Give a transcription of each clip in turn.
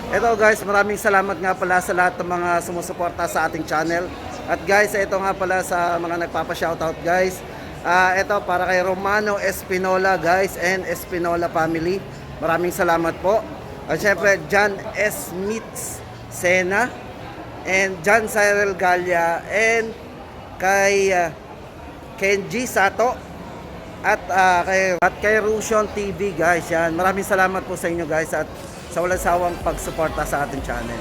Ito guys, maraming salamat nga pala sa lahat ng mga sumusuporta sa ating channel. At guys, ito nga pala sa mga nagpapa-shoutout guys. Ito para kay Romano Espinola guys and Espinola family. Maraming salamat po. At syempre, John S. Mitz Sena and John Cyril Galia and kay Kenji Sato at kay Rusion TV guys. Yan. Maraming salamat po sa inyo guys at sa walang sawang pagsuporta sa ating channel.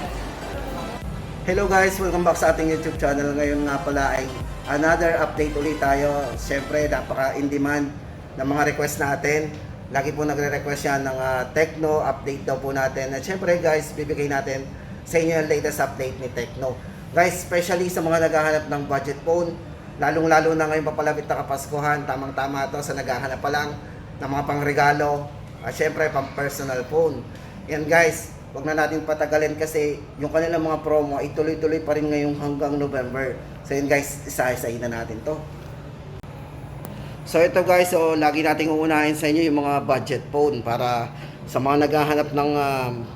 Hello guys, welcome back sa ating YouTube channel. Ngayon nga pala ay another update ulit tayo. Siyempre, napaka-in demand ng mga request natin. Lagi po nagre-request yan ng Tecno, update daw po natin. At siyempre guys, bibigay natin sa inyo yung latest update ni Tecno. Guys, especially sa mga naghahanap ng budget phone, lalong-lalo na ngayon papalapit na Kapaskuhan, tamang-tama to sa naghahanap pa lang ng mga pangregalo. At siyempre, pang-personal phone. Yan guys, wag na natin patagalin kasi yung kanilang mga promo ay tuloy-tuloy pa rin ngayong hanggang November. So yun guys, isa-isahin na natin to. So ito guys, so lagi nating uunahin sa inyo yung mga budget phone para sa mga naghahanap ng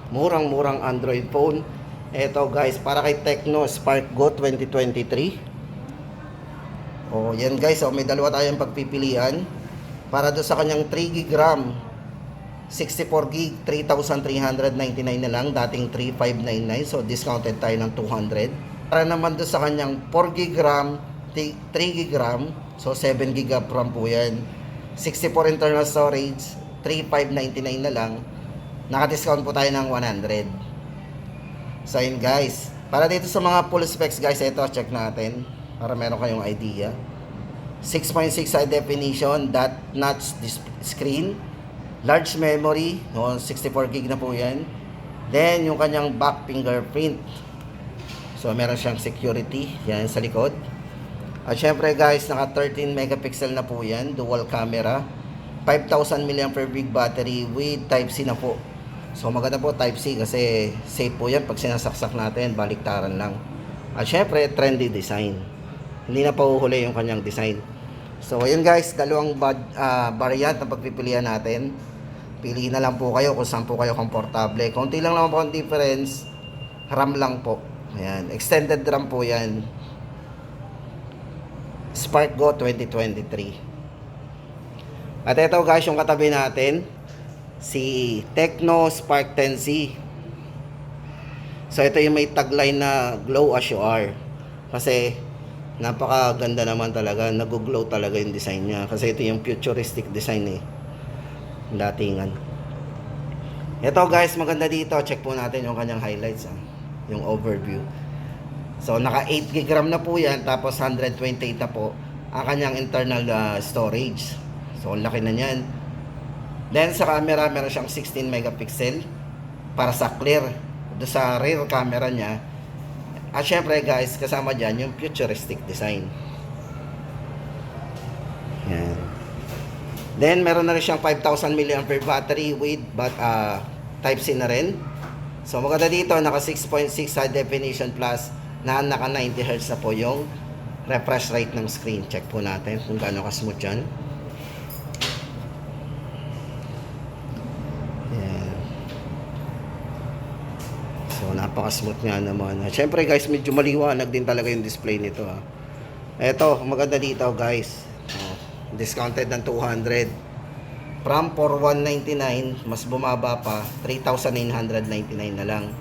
murang-murang Android phone. Ito guys, para kay Tecno Spark Go 2023. Oh, yan guys, so may dalawa tayong pagpipilian para do sa kanyang 3GB RAM. 64GB, 3,399 na lang, dating 3,599, so discounted tayo ng 200. Para naman doon sa kanyang 4GB RAM, 3GB RAM, so 7GB RAM po yan. 64 internal storage, 3,599 na lang, naka-discount po tayo ng 100. So yun guys, para dito sa mga full specs guys, ito check natin, para meron kayong idea. 6.6 high definition, dot notch screen, large memory, no, 64GB na po yan. Then, yung kanyang back fingerprint. So, meron siyang security, yan sa likod. At syempre guys, naka 13 megapixel na po yan, dual camera. 5,000 mAh big battery with Type-C na po. So, maganda po Type-C kasi safe po yan pag sinasaksak natin, baliktaran lang. At syempre, trendy design. Hindi na pauhuli yung kanyang design. So, ayun guys, dalawang variant na pagpipilian natin. Pili na lang po kayo kung saan po kayo komportable. Konti lang naman po ang difference. RAM lang po. Ayan, extended RAM po yan. Spark Go 2023. At ito guys, yung katabi natin, si Tecno Spark 10C. So, ito yung may tagline na Glow as you are. Kasi, napakaganda naman talaga, nag-glow talaga yung design niya kasi ito yung futuristic design datingan. Ito guys, maganda dito, check po natin yung kanyang highlights yung overview. So naka 8GB RAM na po yan, tapos 128 na po ang kanyang internal storage. So laki na yan. Then sa camera, meron siyang 16 megapixel para sa clear. Do sa rear camera niya. At syempre guys, kasama dyan yung futuristic design. Yan. Then meron na rin siyang 5,000 mAh battery with Type-C na rin. So maganda dito, naka 6.6 high definition plus na naka 90Hz na po yung refresh rate ng screen. Check po natin kung gaano ka-smooth yan. So, napaka-smooth nga naman. Siyempre guys, medyo maliwanag din talaga yung display nito. Ito, maganda dito guys. Discounted ng 200. From 4,199, mas bumaba pa, 3,999 na lang.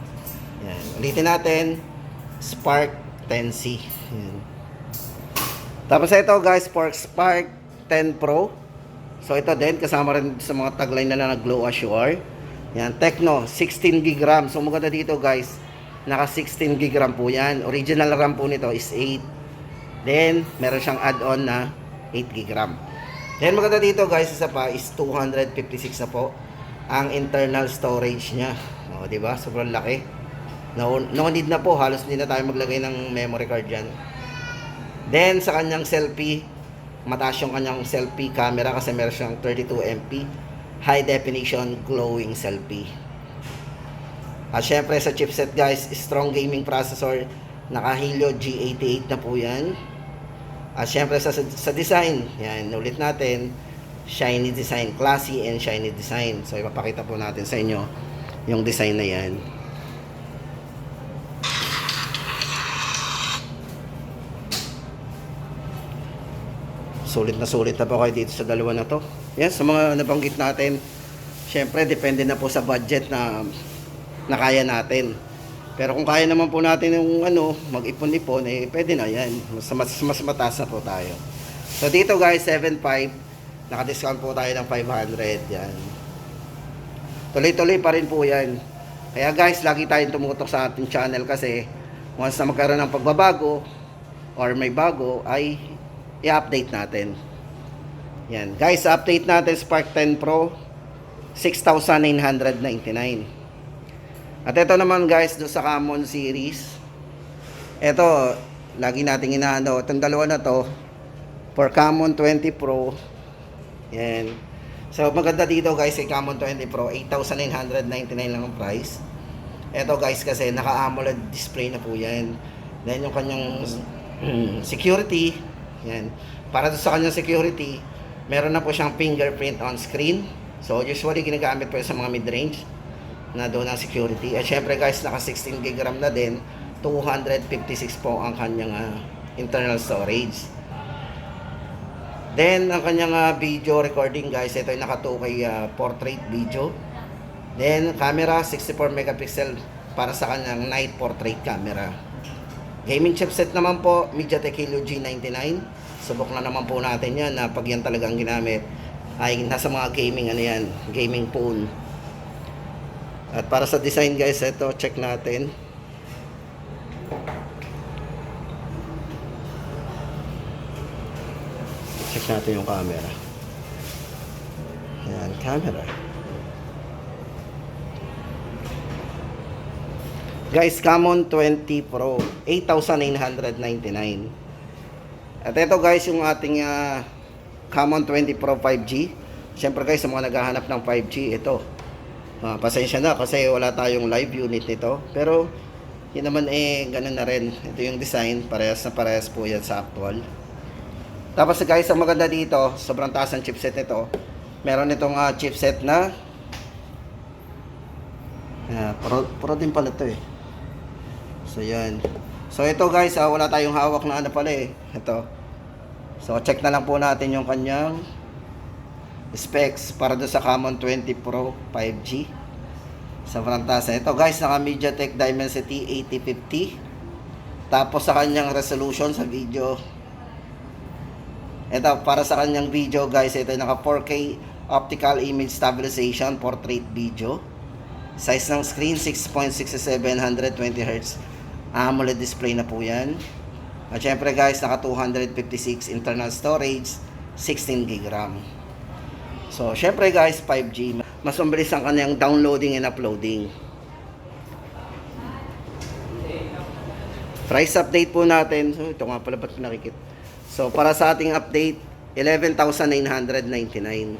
Yan. Ulitin natin, Spark 10C. Yan. Tapos ito guys, Spark 10 Pro. So ito din, kasama rin sa mga tagline na nag-glow as you are. Yan, Tecno, 16GB RAM. So maganda dito guys, naka 16GB RAM po yan. Original RAM po nito is 8. Then, meron siyang add-on na 8GB RAM. Then maganda dito guys, isa pa is 256 na po ang internal storage niya. O, diba? Sobrang laki. No need na po, halos hindi na tayo maglagay ng memory card dyan. Then, sa kanyang selfie, mataas yung kanyang selfie camera kasi meron siyang 32MP high definition glowing selfie. At syempre sa chipset guys, strong gaming processor, naka Helio G88 na po yan. At syempre sa design, yan, ulit natin, shiny design, classy and shiny design. So ipapakita po natin sa inyo yung design na yan. sulit na po kayo dito sa dalawa na to. Yan, sa mga nabanggit natin, syempre depende na po sa budget na kaya natin. Pero kung kaya naman po natin yung mag-ipon-ipon, pwede na yan. Mas mataas na po tayo. So dito guys, 7.5, naka-discount po tayo ng 500. Yan. Tuloy-tuloy pa rin po yan. Kaya guys, lagi tayong tumutok sa ating channel kasi once na magkaroon ng pagbabago or may bago, ay i-update natin. Yan. Guys, update natin Spark 10 Pro, 6,999. At ito naman guys, doon sa Common series, ito, lagi nating inaano, itong dalawa na to, for Common 20 Pro, yan. So, maganda dito guys, kay Common 20 Pro, 8,999 lang ang price. Ito guys, kasi naka-AMOLED display na po yan. Then yung kanyang security, yan. Para doon sa kanyang security, meron na po siyang fingerprint on screen. So, usually ginagamit po sa mga mid-range na doon ang security. At syempre guys, naka 16 GB RAM na din, 256 po ang kanyang internal storage. Then ang kanyang video recording guys, ito ay naka 2K portrait video. Then camera 64 megapixel para sa kanyang night portrait camera. Gaming chipset naman po, MediaTek Helio G99. Subok na naman po natin yan na pag yan talagang ginamit ay nasa mga gaming gaming phone. At para sa design guys, ito check natin. Check natin yung camera. Yan, camera. Guys, Common 20 Pro, 8,999. At ito guys, yung ating Common 20 Pro 5G. Siyempre guys, sa mga naghahanap ng 5G, ito. Pasensya na kasi wala tayong live unit nito. Pero, yun naman ganun na rin. Ito yung design, parehas na parehas po yan sa actual. Tapos guys, ang maganda dito, sobrang taas ang chipset nito. Meron itong chipset na Pro din pala ito So yan. So ito guys, wala tayong hawak na pala Ito. So check na lang po natin yung kanyang specs para doon sa Common 20 Pro 5G. Sobrang taas. Ito guys, naka MediaTek Dimensity 8050. Tapos sa kanyang resolution sa video, ito para sa kanyang video guys, ito naka 4K optical image stabilization portrait video. Size ng screen 6.67 120Hz AMOLED display na po yan. At syempre guys, naka 256 internal storage, 16 GB RAM. So syempre guys, 5G, mas mabilis ang kanyang downloading and uploading. Price update po natin. So ito nga pala, ba't nakikita? So para sa ating update, 11,999.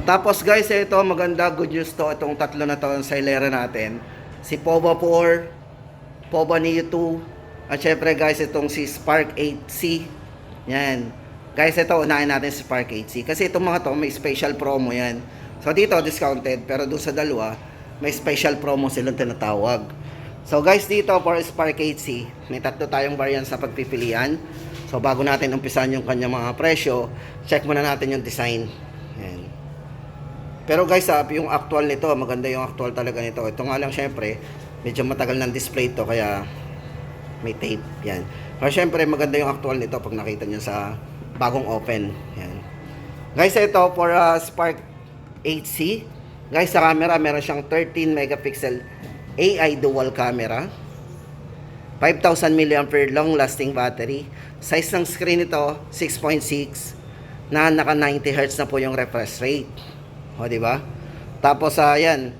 Tapos guys, ito maganda, good news to. Itong tatlo na to sa hilera natin. Si POVA 4, POVA Neo 2, at syempre guys, itong si Spark 8C. Yan. Guys, ito unahin natin si Spark 8C. Kasi itong mga to, may special promo yan. So dito, discounted. Pero doon sa dalawa, may special promo silang tinatawag. So guys, dito for Spark 8C, may tatlo tayong variants sa pagpipilian. So bago natin umpisan yung kanyang mga presyo, check muna natin yung design. Yan. Pero guys, yung actual nito, maganda yung actual talaga nito. Ito nga lang syempre, medyo matagal ng display to, kaya may tape. Yan. Pero syempre, maganda yung actual nito pag nakita nyo sa bagong open. Yan. Guys, ito for Spark 8C. Guys, sa camera, meron siyang 13 megapixel AI dual camera. 5,000 mAh long lasting battery. Size ng screen nito, 6.6. Na naka 90Hz na po yung refresh rate. O, diba? Tapos, yan.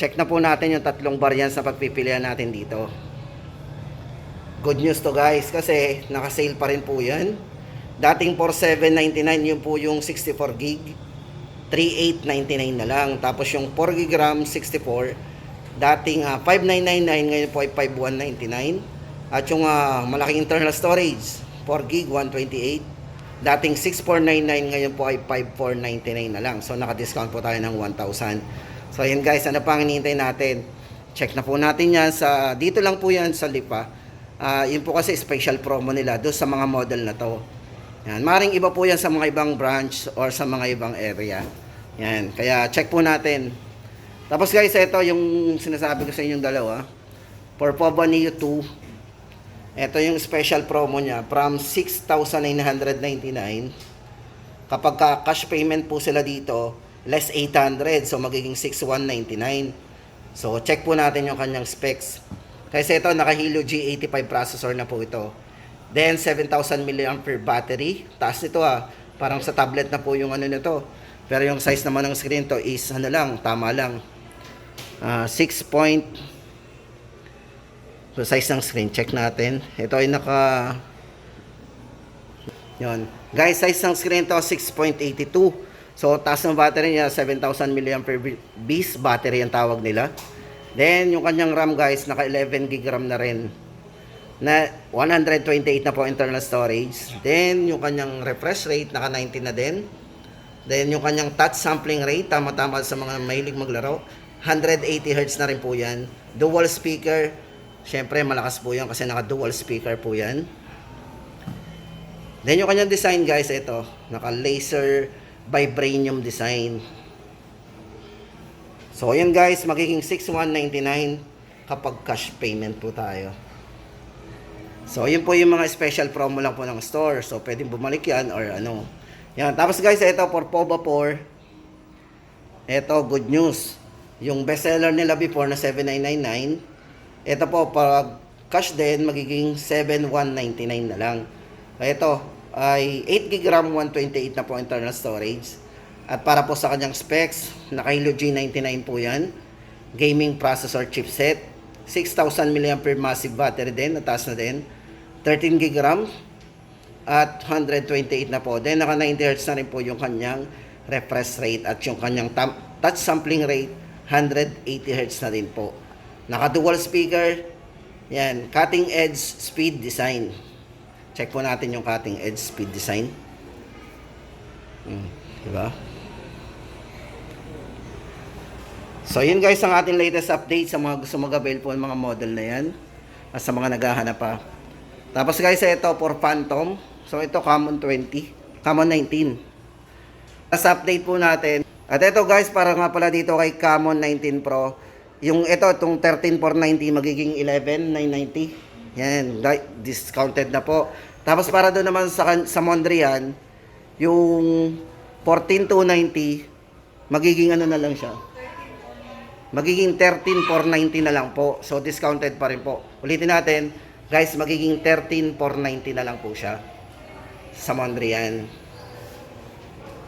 Check na po natin yung tatlong variants na pagpipilian natin dito. Good news to guys, kasi naka-sale pa rin po yan. Dating 4,799, yun po yung 64 gig. 3,899 na lang. Tapos yung 4 gig RAM, 64. Dating 5,999, ngayon po ay 5,199. At yung malaking internal storage, 4 gig, 128. Dating 6,499, ngayon po ay 5,499 na lang. So naka-discount po tayo ng 1,000. So yun guys, ano pang hinihintay natin? Check na po natin yan sa, dito lang po yan sa Lipa. Yun po kasi special promo nila doon sa mga model na to. Yan, maring iba po yan sa mga ibang branch or sa mga ibang area. Yan, kaya check po natin. Tapos guys, ito yung sinasabi ko sa inyong dalawa. For Poba Neo 2, ito yung special promo niya from 6,999. Kapag cash payment po sila dito, less 800, so magiging 6,199. So check po natin yung kanyang specs. Kasi ito naka Helio G85 processor na po ito. Then 7,000 mAh battery. Taas nito parang sa tablet na po yung ano nito. Pero yung size naman ng screen to is ano lang, tama lang. 6 point. So size ng screen, check natin. Ito ay naka yun. Guys, size ng screen to 6.82. So taas ng battery niya, 7,000 mAh battery ang tawag nila. Then yung kanyang RAM guys, naka 11 GB RAM na rin. Na 128 na po internal storage. Then yung kanyang refresh rate, naka 90 na din. Then yung kanyang touch sampling rate, tama-tama sa mga mahilig maglaro, 180 Hz na rin po yan. Dual speaker, syempre malakas po yan kasi naka dual speaker po yan. Then yung kanyang design guys, ito, naka laser vibranium design. So yun guys, magiging 6,199 kapag cash payment po tayo. So yun po yung mga special promo lang po ng store. So pwedeng bumalik yan or ano. Yan. Tapos guys, ito for Poba 4. Ito, good news. Yung bestseller nila before na 7,999. Ito po, pag cash din, magiging 7,199 na lang. Ito ay 8GB RAM, 128 na po internal storage. At para po sa kanyang specs, naka Helio G99 po yan. Gaming processor chipset. 6,000 mAh massive battery din, nataas na din. 13GB RAM at 128 na po. Then naka 90 Hz na rin po yung kanyang refresh rate at yung kanyang touch sampling rate 180 Hz na din po. Naka dual speaker. Yan, cutting edge speed design. Check po natin yung cutting edge speed design. Diba? So yun guys ang ating latest update sa mga gusto mag-avail po ng mga model na yan at sa mga naghahanap pa. Tapos guys, ito for Phantom. So ito common 20, common 19. As update po natin. At ito guys, para nga pala dito kay common 19 Pro, yung ito, itong 13,490 magiging 11,990. Yan, discounted na po. Tapos para doon naman sa Mondrian, yung 14,290 magiging ano na lang siya. Magiging 13,490 na lang po. So discounted pa rin po. Ulitin natin, guys, magiging 13,490 na lang po siya sa Mondrian.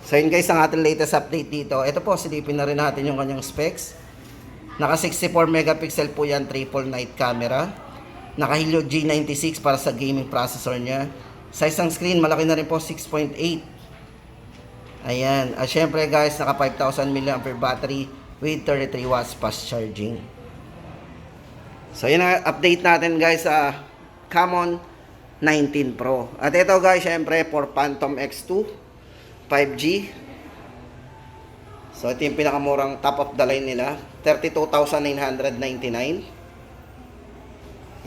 So yun guys, ang ating latest update dito. Ito po, silipin na rin natin yung kanyang specs. Naka 64 megapixel po yan, triple night camera. Naka Helio G96 para sa gaming processor niya. Size ng screen, malaki na rin po, 6.8. Ayan. At syempre guys, naka 5,000 mAh battery with 33 watts fast charging. So yun ang update natin guys sa Common 19 Pro. At ito guys, syempre for Phantom X2 5G. So ito yung pinakamurang top of the line nila, 32,999.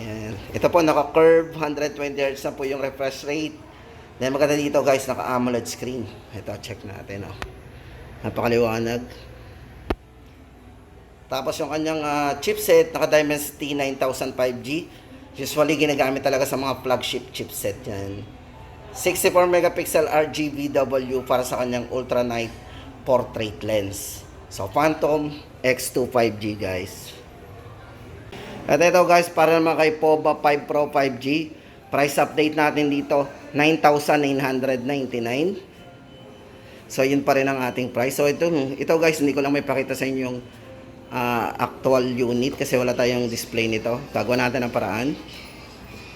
Yan. Ito po naka-curve 120 Hz na po yung refresh rate. Then maganda dito guys, naka-AMOLED screen. Ito, check natin. Napakaliwanag. Tapos yung kanyang chipset, naka-Dimensity 9000 5G. Usually ginagamit talaga sa mga flagship chipset yan. 64 megapixel RGBW para sa kanyang ultra night portrait lens. So Phantom X2 5G guys. At ito guys, para naman kay Poba 5 Pro 5G, price update natin dito, 9,999. So yun pa rin ang ating price. So ito guys, hindi ko lang may pakita sa inyo yung actual unit kasi wala tayong display nito. Gagawa natin ang paraan.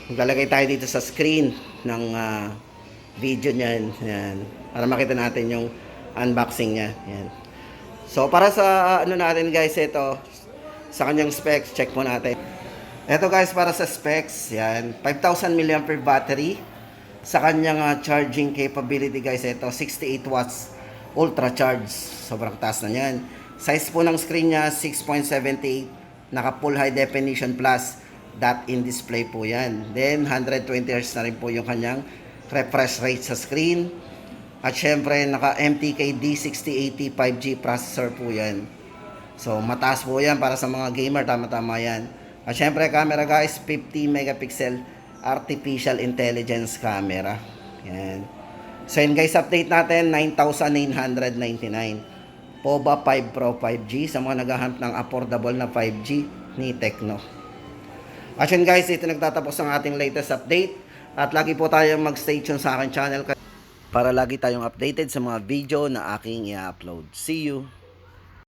Maglalagay tayo dito sa screen ng video niyan. Yan. Para makita natin yung unboxing niya. Yan. So para sa ano natin guys, ito sa kanyang specs, check mo natin. Ito guys, para sa specs, yan, 5,000 mAh battery. Sa kanyang charging capability guys, ito 68 watts ultra charge. Sobrang taas na yan. Size po ng screen niya 6.78 Naka full high definition plus dot in display po yan. Then 120 Hz na rin po yung kanyang refresh rate sa screen. At syempre naka MTK D6080 5G processor po yan. So mataas po yan para sa mga gamer, tama-tama yan. At syempre camera guys, 50 megapixel artificial intelligence camera. Yan. So yun guys, update natin 9,999. POVA 5 Pro 5G sa mga naghahanap ng affordable na 5G ni Tecno. At yun guys, ito nagtatapos ang ating latest update. At lagi po tayong mag-stay tuned sa aking channel para lagi tayong updated sa mga video na aking i-upload. See you!